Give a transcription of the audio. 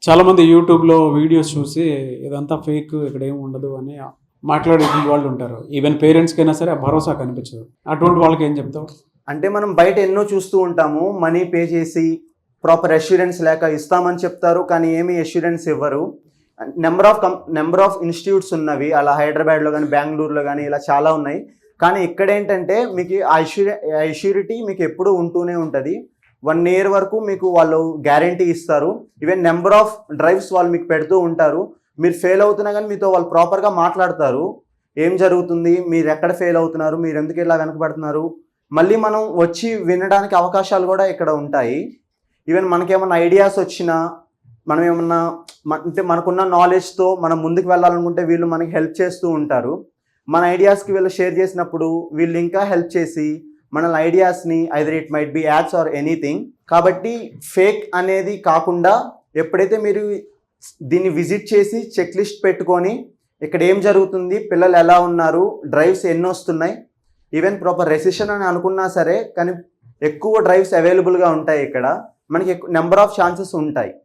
చాలామంది యూట్యూబ్లో వీడియోస్ చూసి ఇదంతా ఫేక్, ఇక్కడ ఏమి ఉండదు అని మాట్లాడే వాళ్ళు ఉంటారు. ఈవెన్ పేరెంట్స్కైనా సరే ఆ భరోసా కనిపించదు. అటువంటి వాళ్ళకి ఏం చెప్తావు? అంటే మనం బయట ఎన్నో చూస్తూ ఉంటాము, మనీ పే చేసి ప్రాపర్ అష్యూరెన్స్ లేక ఇస్తామని చెప్తారు, కానీ ఏమీ అష్యూరెన్స్ ఇవ్వరు. నెంబర్ ఆఫ్ ఇన్స్టిట్యూట్స్ ఉన్నవి అలా హైదరాబాద్లో కానీ బెంగళూరులో కానీ ఇలా చాలా ఉన్నాయి. కానీ ఇక్కడ ఏంటంటే మీకు అష్యూరిటీ మీకు ఎప్పుడూ ఉంటూనే ఉంటుంది. 1 year వరకు మీకు వాళ్ళు గ్యారంటీ ఇస్తారు. ఈవెన్ నెంబర్ ఆఫ్ డ్రైవ్స్ వాళ్ళు మీకు పెడుతూ ఉంటారు. మీరు ఫెయిల్ అవుతున్నా కానీ మీతో వాళ్ళు ప్రాపర్గా మాట్లాడతారు. ఏం జరుగుతుంది, మీరు ఎక్కడ ఫెయిల్ అవుతున్నారు, మీరు ఎందుకు ఇలా వెనకబడుతున్నారు, మళ్ళీ మనం వచ్చి వినడానికి అవకాశాలు కూడా ఇక్కడ ఉంటాయి. ఈవెన్ మనకేమన్నా ఐడియాస్ వచ్చినా, మనం ఏమన్నా అంటే మనకున్న నాలెడ్జ్తో మనం ముందుకు వెళ్ళాలనుకుంటే వీళ్ళు మనకి హెల్ప్ చేస్తూ ఉంటారు. మన ఐడియాస్కి వీళ్ళు షేర్ చేసినప్పుడు వీళ్ళు ఇంకా హెల్ప్ చేసి మన ఐడియాస్ని either it might be ads or anything. కాబట్టి ఫేక్ అనేది కాకుండా ఎప్పుడైతే మీరు దీన్ని విజిట్ చేసి చెక్ లిస్ట్ పెట్టుకొని ఇక్కడ ఏం జరుగుతుంది, పిల్లలు ఎలా ఉన్నారు, డ్రైవ్స్ ఎన్ని వస్తున్నాయి, ఈవెన్ ప్రాపర్ రెసిషన్ అని అనుకున్నా సరే కానీ ఎక్కువ డ్రైవ్స్ అవైలబుల్గా ఉంటాయి. ఇక్కడ మనకి నెంబర్ ఆఫ్ ఛాన్సెస్ ఉంటాయి.